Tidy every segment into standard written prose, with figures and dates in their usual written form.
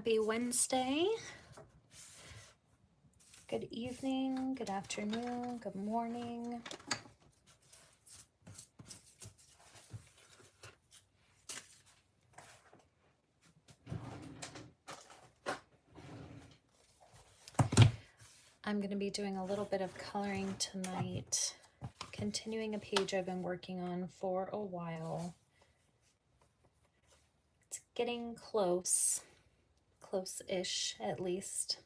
Happy Wednesday. Good evening, good afternoon, good morning. I'm going to be doing a little bit of coloring tonight, continuing a page I've been working on for a while. It's getting close-ish at least.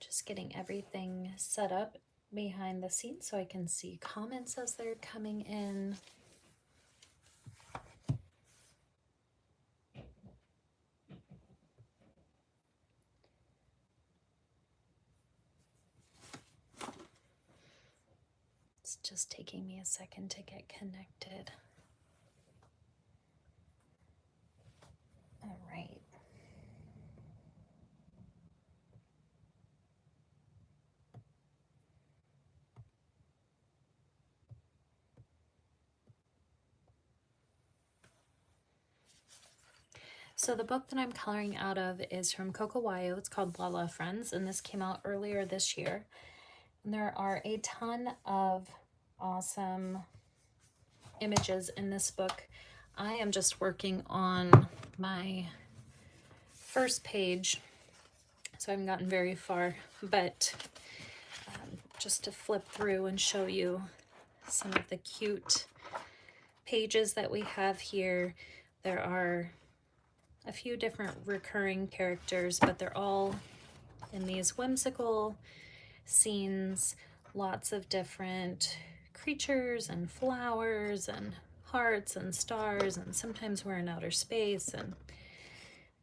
Just getting everything set up behind the scenes so I can see comments as they're coming in. It's just taking me a second to get connected. All right. So the book that I'm coloring out of is from Coco Wyo. It's called La La Friends, and this came out earlier this year. And there are a ton of awesome images in this book. I am just working on my first page, so I haven't gotten very far, but just to flip through and show you some of the cute pages that we have here. There are a few different recurring characters, but they're all in these whimsical scenes, lots of different creatures and flowers and hearts and stars, and sometimes we're in outer space, and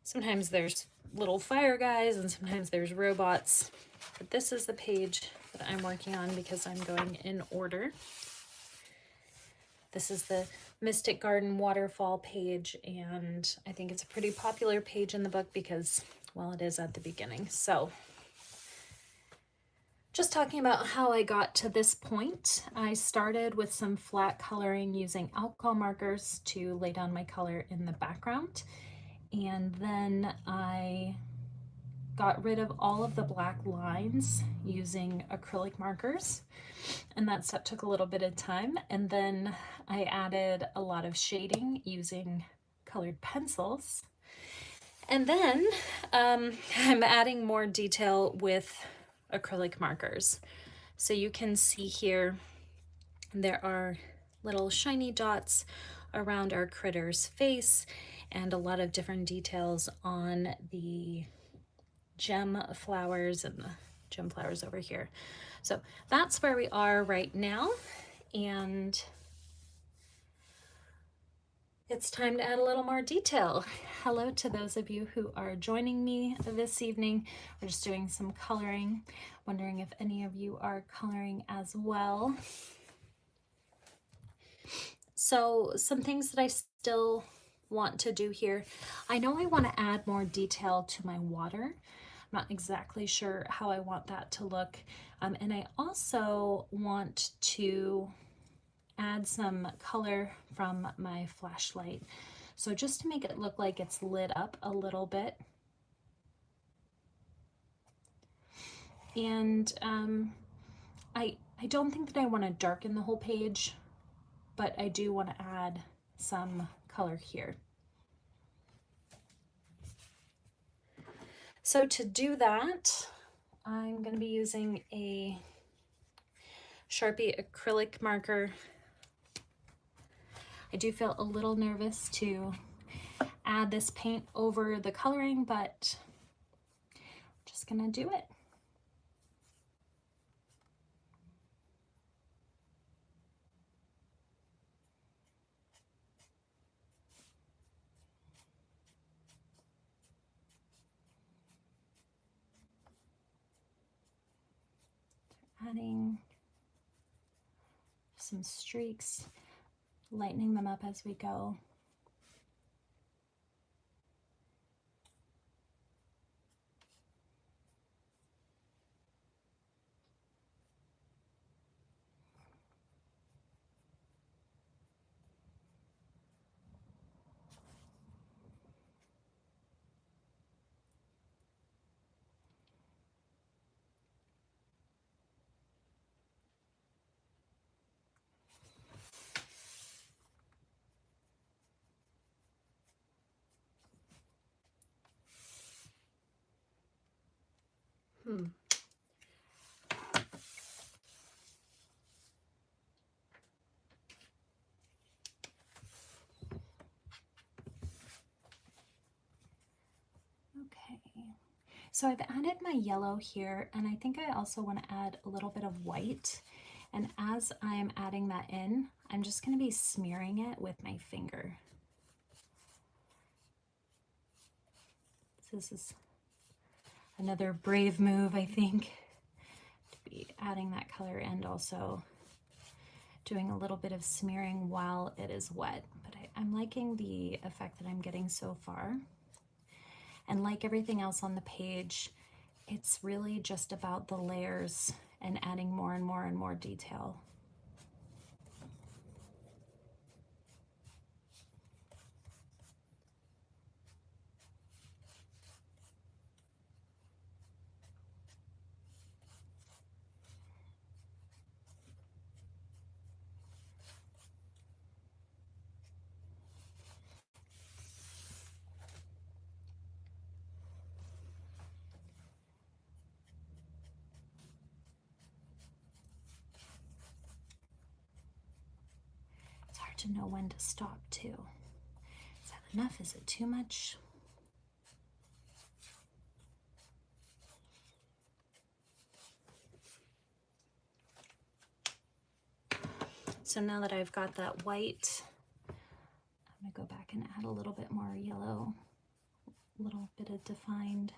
sometimes there's little fire guys, and sometimes there's robots. But this is the page that I'm working on because I'm going in order. This is the Mystic Garden waterfall page, and I think it's a pretty popular page in the book because, well, it is at the beginning. So just talking about how I got to this point, I started with some flat coloring using alcohol markers to lay down my color in the background. And then I got rid of all of the black lines using acrylic markers. And that step took a little bit of time. And then I added a lot of shading using colored pencils. And then I'm adding more detail with acrylic markers. So you can see here there are little shiny dots around our critter's face and a lot of different details on the gem flowers and the gem flowers over here. So that's where we are right now, and it's time to add a little more detail. Hello to those of you who are joining me this evening. We're just doing some coloring. Wondering if any of you are coloring as well. So some things that I still want to do here. I know I want to add more detail to my water. I'm not exactly sure how I want that to look. And I also want to add some color from my flashlight. So just to make it look like it's lit up a little bit. And I don't think that I want to darken the whole page, but I do want to add some color here. So to do that, I'm going to be using a Sharpie acrylic marker. I do feel a little nervous to add this paint over the coloring, but I'm just going to do it. Adding some streaks, lightening them up as we go. Okay, so I've added my yellow here, and I think I also want to add a little bit of white. And as I am adding that in, I'm just going to be smearing it with my finger. So this is another brave move, I think, to be adding that color and also doing a little bit of smearing while it is wet. But I'm liking the effect that I'm getting so far. And like everything else on the page, it's really just about the layers and adding more and more and more detail. It's hard to know when to stop too. Is that enough? Is it too much? So now that I've got that white, I'm gonna go back and add a little bit more yellow, a little bit of defined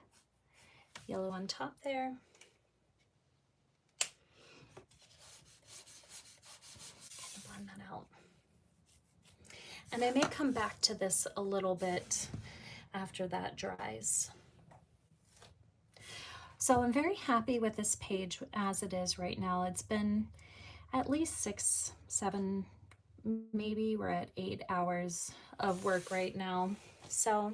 yellow on top there. Blend that out. And I may come back to this a little bit after that dries. So I'm very happy with this page as it is right now. It's been at least 6, 7, maybe we're at 8 hours of work right now. So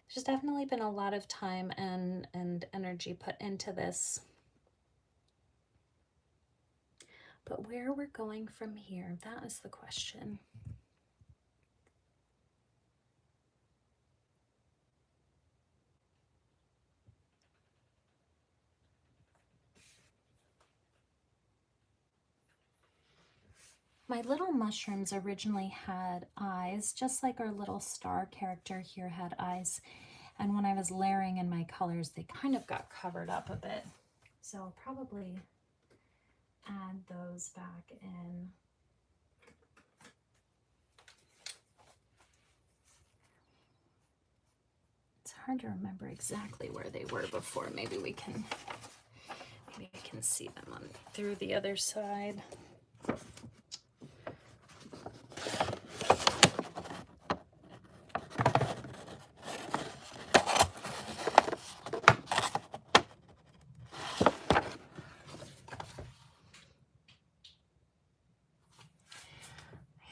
there's definitely been a lot of time and energy put into this. But where we're going from here, that is the question. My little mushrooms originally had eyes, just like our little star character here had eyes. And when I was layering in my colors, they kind of got covered up a bit. So I'll probably add those back in. It's hard to remember exactly where they were before. Maybe we can see them on through the other side.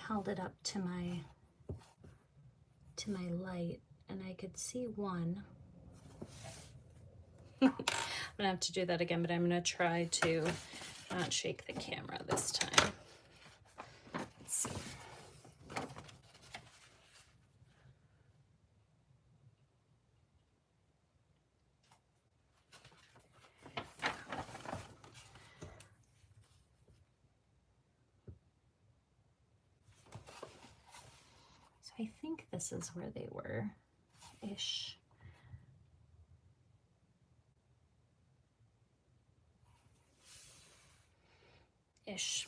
Held it up to my light and I could see one. I'm gonna have to do that again, but I'm gonna try to not shake the camera this time. Let's see. So I think this is where they were, ish. Ish.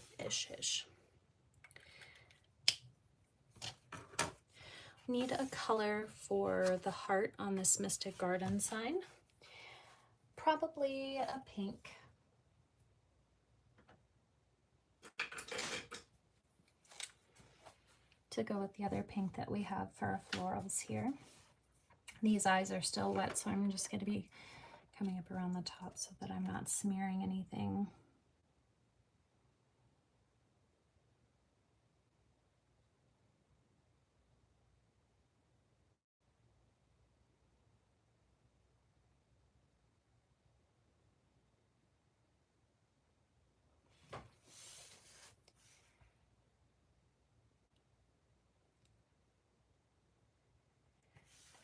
Need a color for the heart on this Mystic Garden sign. Probably a pink. To go with the other pink that we have for our florals here. These eyes are still wet, so I'm just going to be coming up around the top so that I'm not smearing anything.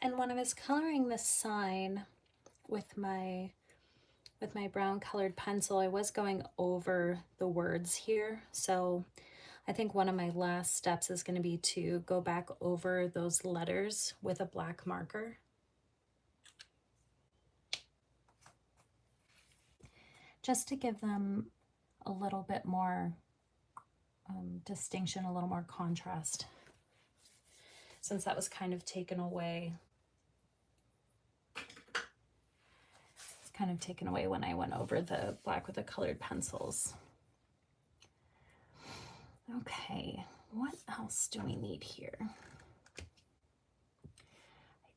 And when I was coloring this sign with my with my brown colored pencil, I was going over the words here. So I think one of my last steps is going to be to go back over those letters with a black marker. Just to give them a little bit more distinction, a little more contrast, since that was kind of taken away. It's kind of taken away when I went over the black with the colored pencils. Okay, what else do we need here? I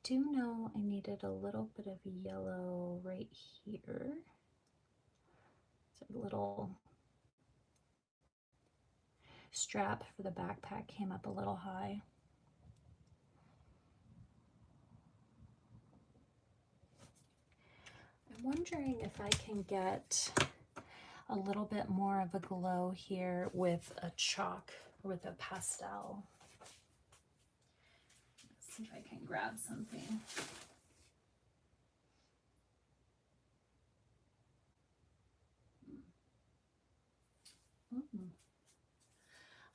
do know I needed a little bit of yellow right here. So a little strap for the backpack came up a little high. I'm wondering if I can get a little bit more of a glow here with a chalk, or with a pastel. Let's see if I can grab something.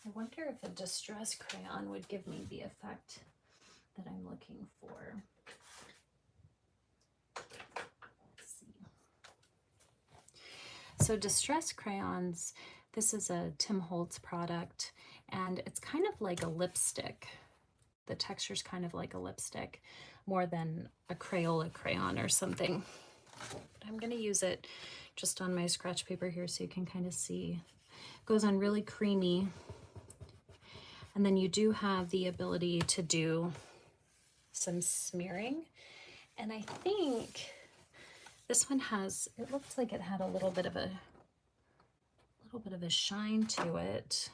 I wonder if a distress crayon would give me the effect that I'm looking for. Let's see. So distress crayons, this is a Tim Holtz product, and it's kind of like a lipstick. The texture's kind of like a lipstick, more than a Crayola crayon or something. But I'm gonna use it just on my scratch paper here so you can kind of see. It goes on really creamy. And then you do have the ability to do some smearing. And I think this one has, it looked like it had a little bit of a shine to it.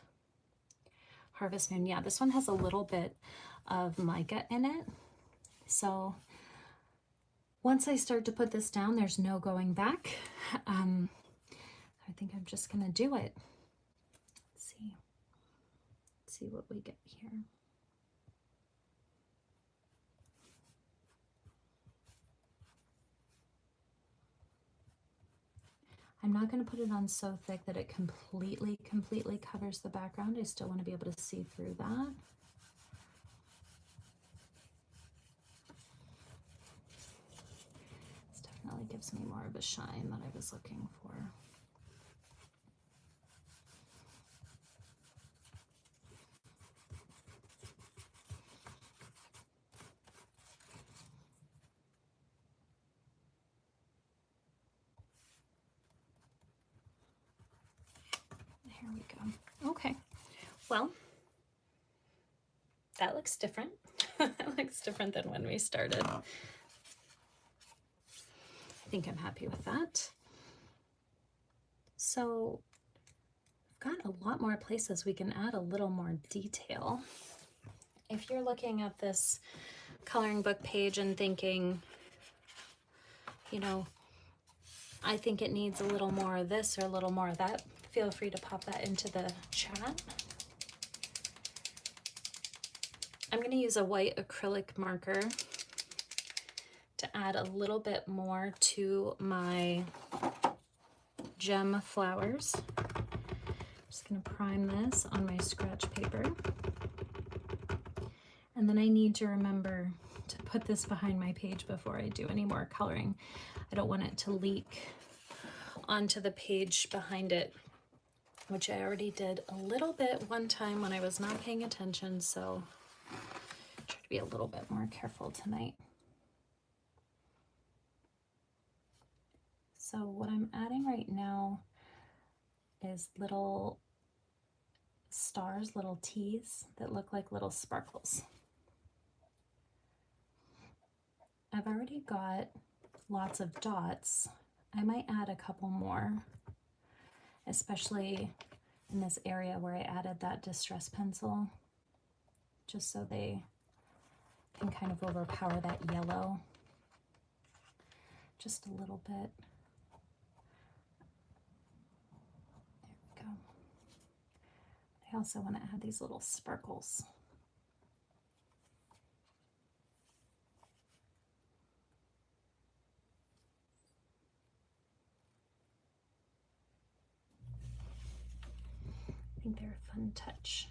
Harvest Moon, yeah, this one has a little bit of mica in it. So once I start to put this down, there's no going back. I think I'm just gonna do it. Let's see what we get here. I'm not going to put it on so thick that it completely covers the background. I still want to be able to see through that. This definitely gives me more of a shine that I was looking for. Here we go. Okay, well, that looks different. That looks different than when we started. I think I'm happy with that. So I've got a lot more places we can add a little more detail. If you're looking at this coloring book page and thinking, you know, I think it needs a little more of this or a little more of that, feel free to pop that into the chat. I'm going to use a white acrylic marker to add a little bit more to my gem flowers. I'm just going to prime this on my scratch paper. And then I need to remember to put this behind my page before I do any more coloring. I don't want it to leak onto the page behind it, which I already did a little bit one time when I was not paying attention, so try to be a little bit more careful tonight. So what I'm adding right now is little stars, little T's that look like little sparkles. I've already got lots of dots. I might add a couple more, especially in this area where I added that distress pencil, just so they can kind of overpower that yellow just a little bit. There we go. I also want to add these little sparkles. think they're a fun touch.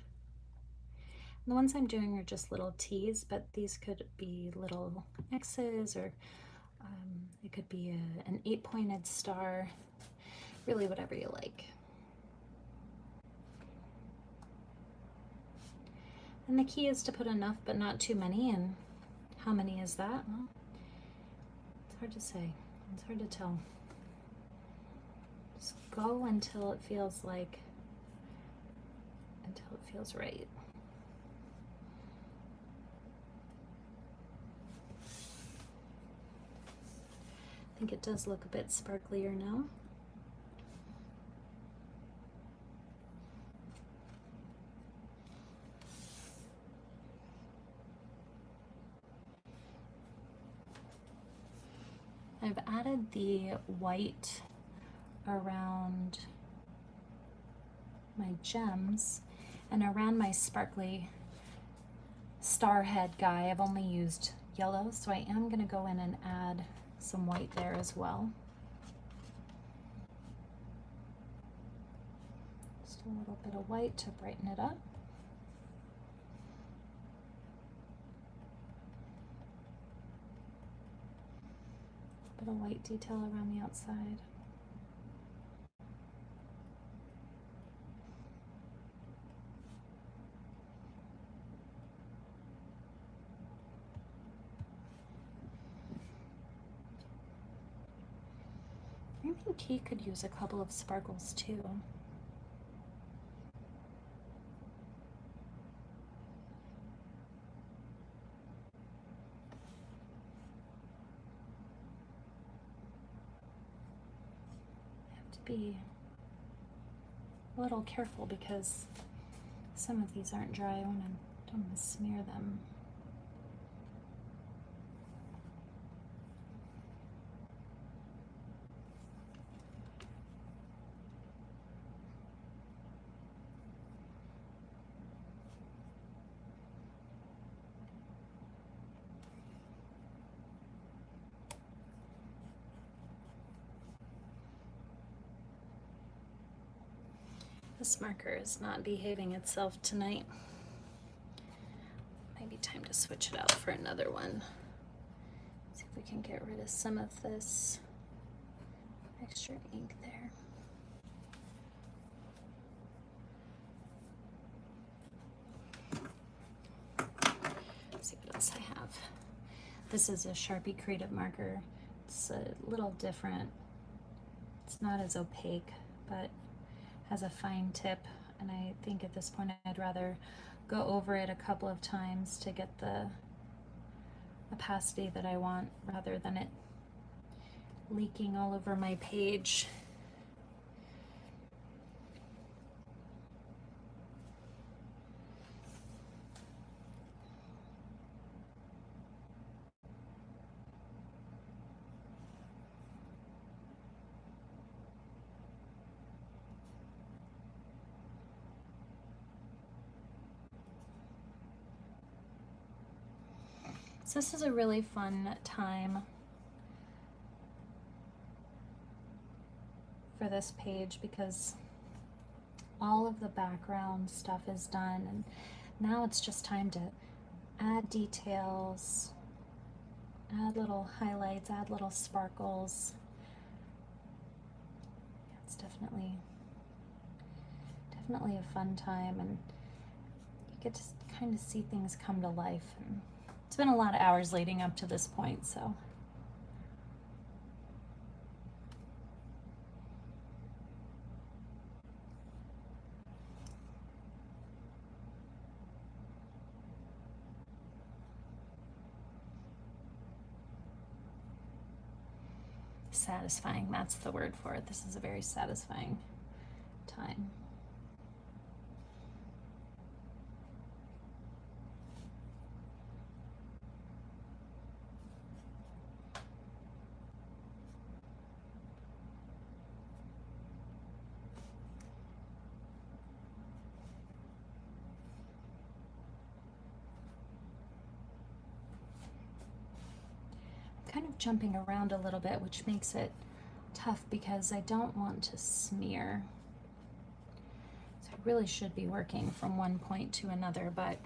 And the ones I'm doing are just little T's, but these could be little X's, or it could be an 8-pointed star, really whatever you like. And the key is to put enough but not too many, and how many is that? Well, it's hard to say. It's hard to tell. Just go until it feels right. I think it does look a bit sparklier now. I've added the white around my gems, and around my sparkly star head guy I've only used yellow, so I am going to go in and add some white there as well. Just a little bit of white to brighten it up. A bit of white detail around the outside. I think he could use a couple of sparkles too. I have to be a little careful because some of these aren't dry. I don't want to smear them. This marker is not behaving itself tonight. Maybe time to switch it out for another one. See if we can get rid of some of this extra ink there. Let's see what else I have. This is a Sharpie Creative marker. It's a little different. It's not as opaque, but has a fine tip, and I think at this point I'd rather go over it a couple of times to get the opacity that I want rather than it leaking all over my page. So this is a really fun time for this page because all of the background stuff is done, and now it's just time to add details, add little highlights, add little sparkles. It's definitely a fun time, and you get to kind of see things come to life. And it's been a lot of hours leading up to this point, so. Satisfying, that's the word for it. This is a very satisfying time. Kind of jumping around a little bit, which makes it tough because I don't want to smear. So I really should be working from one point to another, but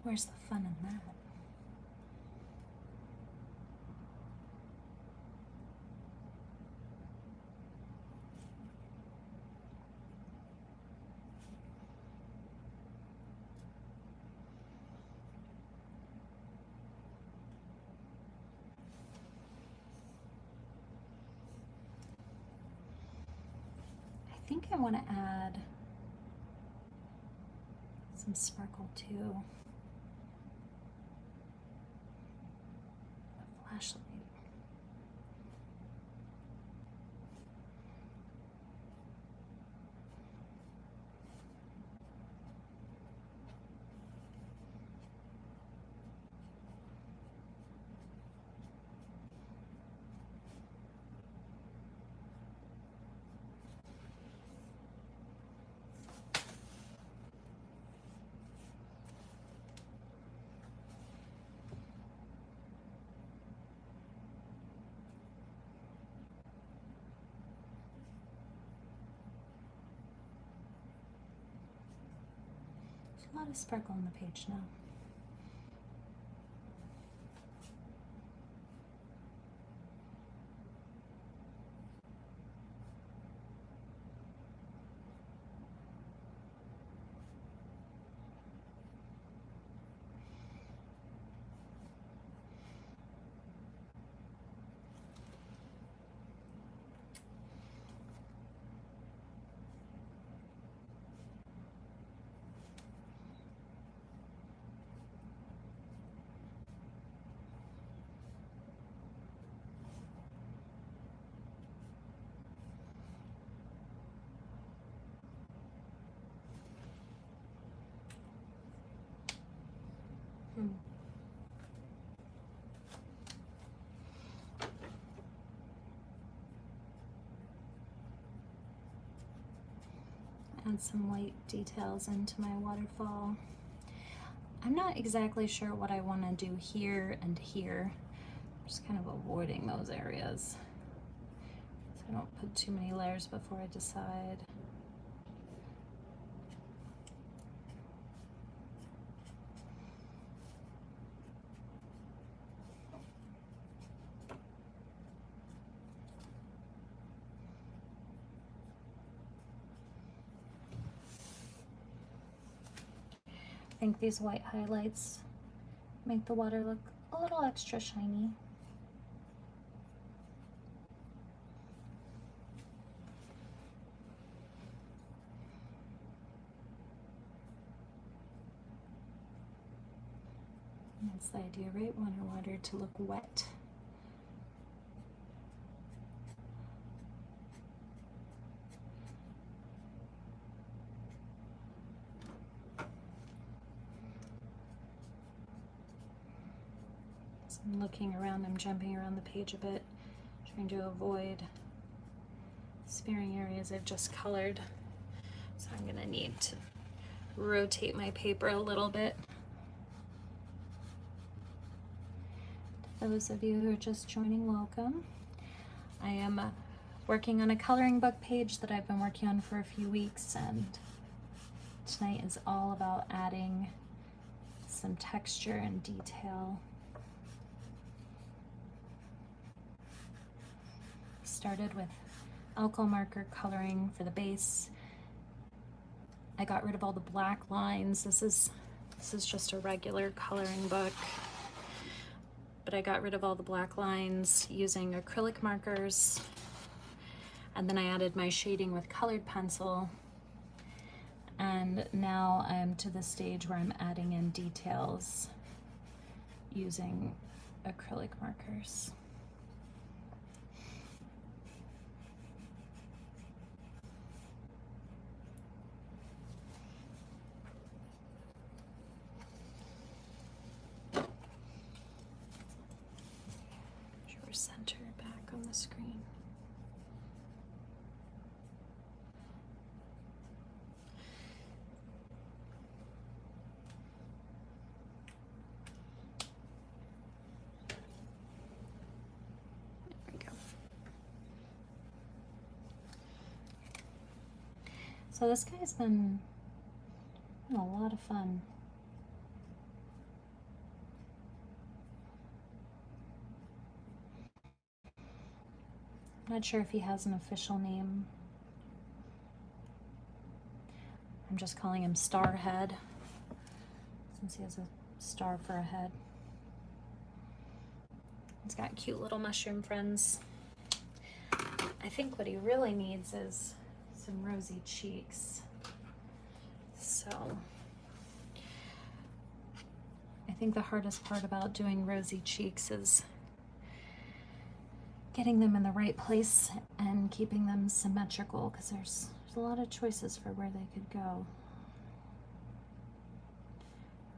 where's the fun in that? I think I want to add some sparkle too. A flashlight. A lot of sparkle on the page now. Add some white details into my waterfall. I'm not exactly sure what I want to do here and here. Just kind of avoiding those areas so I don't put too many layers before I decide. I think these white highlights make the water look a little extra shiny. And that's the idea, right? We want our water to look wet. I'm looking around, I'm jumping around the page a bit, trying to avoid smearing areas I've just colored. So I'm gonna need to rotate my paper a little bit. To those of you who are just joining, welcome. I am working on a coloring book page that I've been working on for a few weeks, and tonight is all about adding some texture and detail. Started with alcohol marker coloring for the base. I got rid of all the black lines. This is just a regular coloring book, but I got rid of all the black lines using acrylic markers, and then I added my shading with colored pencil, and now I'm to the stage where I'm adding in details using acrylic markers. Center back on the screen. There we go. So this guy's been a lot of fun. I'm not sure if he has an official name. I'm just calling him Starhead, since he has a star for a head. He's got cute little mushroom friends. I think what he really needs is some rosy cheeks. So I think the hardest part about doing rosy cheeks is getting them in the right place and keeping them symmetrical, because there's a lot of choices for where they could go.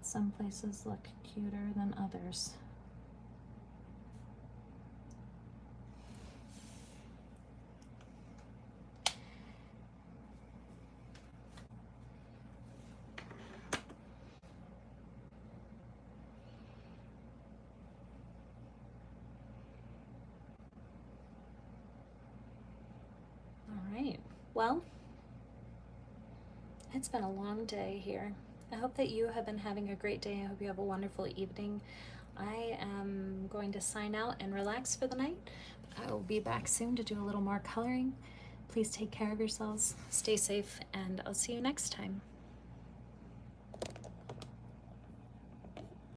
Some places look cuter than others. All right, well, it's been a long day here. I hope that you have been having a great day. I hope you have a wonderful evening. I am going to sign out and relax for the night. I will be back soon to do a little more coloring. Please take care of yourselves, stay safe, and I'll see you next time.